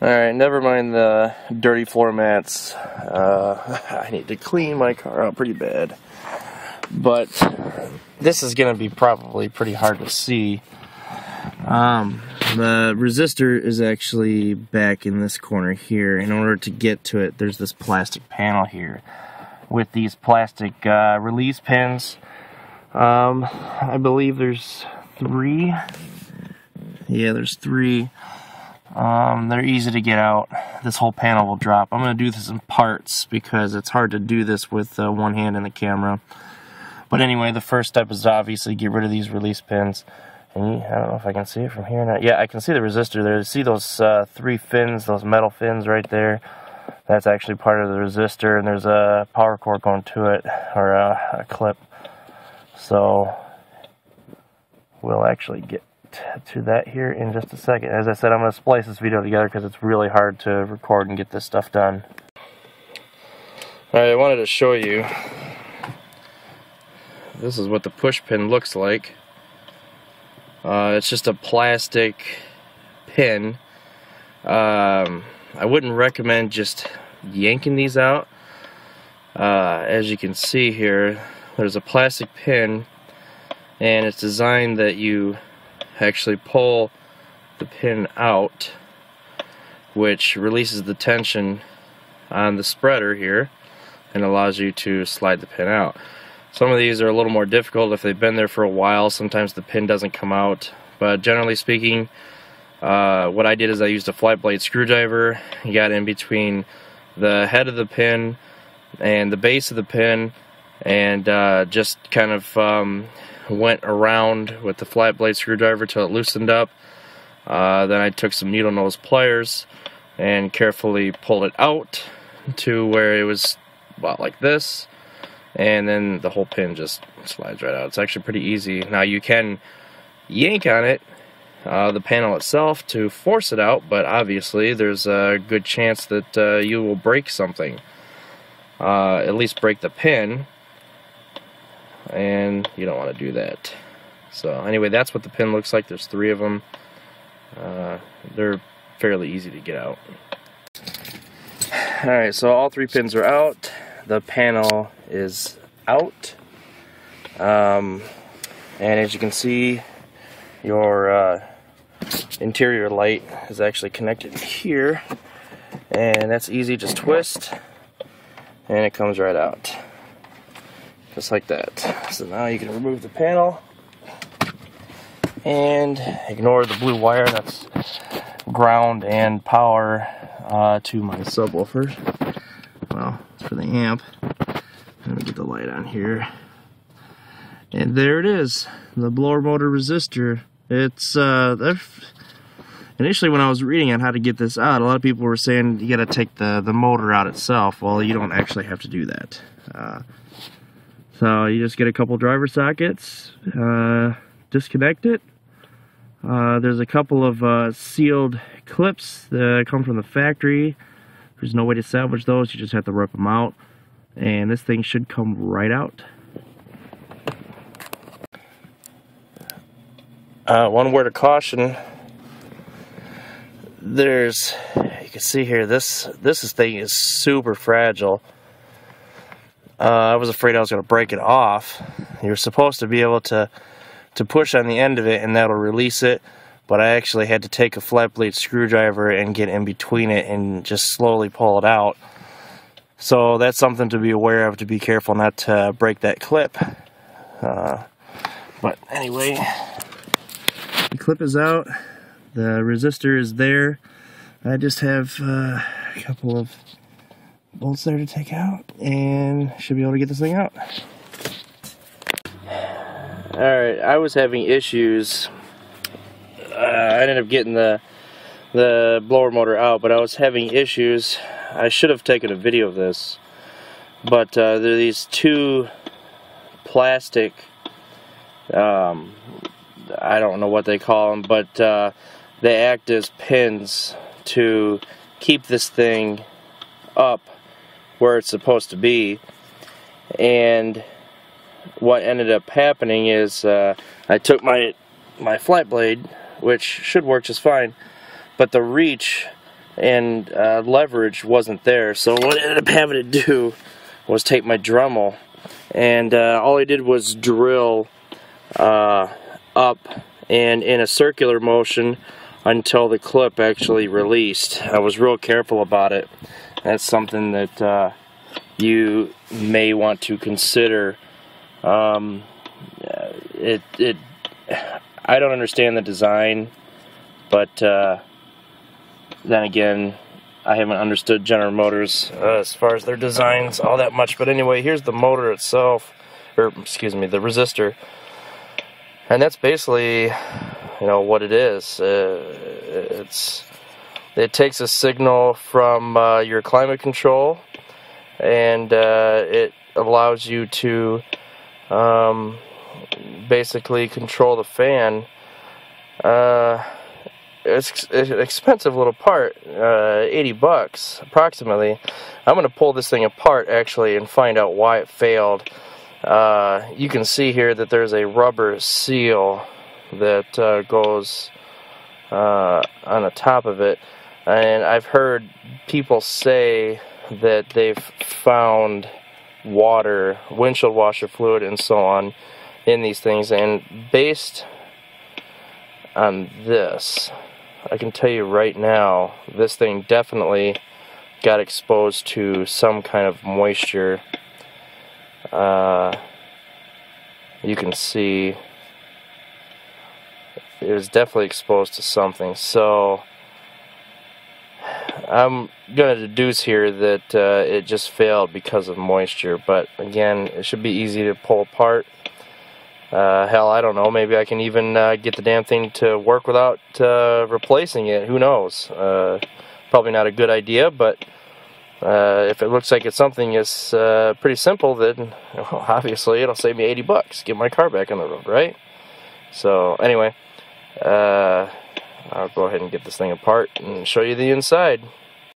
Alright, never mind the dirty floor mats. I need to clean my car out pretty bad. But this is going to be probably pretty hard to see. The resistor is actually back in this corner here. In order to get to it, there's this plastic panel here with these plastic release pins. I believe there's 3. Yeah, there's 3. They're easy to get out. This whole panel will drop. I'm going to do this in parts because it's hard to do this with one hand in the camera. But anyway, the first step is to obviously get rid of these release pins. And I don't know if I can see it from here or not. Yeah, I can see the resistor there. See those 3 fins, those metal fins right there? That's actually part of the resistor, and there's a power cord going to it, or a clip. So we'll actually get to that here in just a second. As I said, I'm going to splice this video together because it's really hard to record and get this stuff done. Alright, I wanted to show you. This is what the push pin looks like. It's just a plastic pin. I wouldn't recommend just yanking these out. As you can see here, there's a plastic pin, and it's designed that you actually pull the pin out, which releases the tension on the spreader here and allows you to slide the pin out. Some of these are a little more difficult if they've been there for a while. Sometimes the pin doesn't come out, but generally speaking, what I did is I used a flat blade screwdriver. You got in between the head of the pin and the base of the pin, and just kind of went around with the flat blade screwdriver till it loosened up. Then I took some needle nose pliers and carefully pulled it out to where it was about like this, and then the whole pin just slides right out. It's actually pretty easy. Now you can yank on it, the panel itself, to force it out, but obviously there's a good chance that you will break something, at least break the pin, and you don't want to do that. So anyway, that's what the pin looks like. There's 3 of them. They're fairly easy to get out. Alright, so all 3 pins are out. The panel is out. And as you can see, your interior light is actually connected here, and that's easy. Just twist and it comes right out, just like that. So now you can remove the panel and ignore the blue wire. That's ground and power to my subwoofer. Well, it's for the amp. Let me get the light on here. And there it is, the blower motor resistor. It's initially when I was reading on how to get this out, a lot of people were saying you got to take the motor out itself. Well, you don't actually have to do that. So you just get a couple driver sockets, disconnect it. There's a couple of sealed clips that come from the factory. There's no way to salvage those. You just have to rip them out, and this thing should come right out. One word of caution. You can see here, this thing is super fragile. I was afraid I was going to break it off. You're supposed to be able to push on the end of it and that'll release it, but I actually had to take a flat blade screwdriver and get in between it and just slowly pull it out. So that's something to be aware of, to be careful not to break that clip. But anyway, the clip is out, the resistor is there. I just have a couple of bolts there to take out, and should be able to get this thing out. Alright, I was having issues. I ended up getting the blower motor out, but I was having issues. I should have taken a video of this, but there are these 2 plastic, I don't know what they call them, but they act as pins to keep this thing up where it's supposed to be. And what ended up happening is I took my flat blade, which should work just fine, but the reach and leverage wasn't there. So what I ended up having to do was take my Dremel, and all I did was drill up and in a circular motion until the clip actually released. I was real careful about it. That's something that you may want to consider. I don't understand the design, but then again, I haven't understood General Motors as far as their designs all that much. But anyway, here's the motor itself, or excuse me, the resistor, and that's basically, you know, what it is. It takes a signal from your climate control, and it allows you to basically control the fan. It's an expensive little part, 80 bucks approximately. I'm going to pull this thing apart actually and find out why it failed. You can see here that there's a rubber seal that goes on the top of it, and I've heard people say that they've found water, windshield washer fluid and so on in these things, and based on this, I can tell you right now, this thing definitely got exposed to some kind of moisture. You can see it was definitely exposed to something. So I'm going to deduce here that it just failed because of moisture, but again, it should be easy to pull apart. Hell, I don't know, maybe I can even get the damn thing to work without replacing it. Who knows? Probably not a good idea, but if it looks like it's something that's pretty simple, then well, obviously it'll save me 80 bucks. Get my car back on the road, right? So anyway, I'll go ahead and get this thing apart and show you the inside.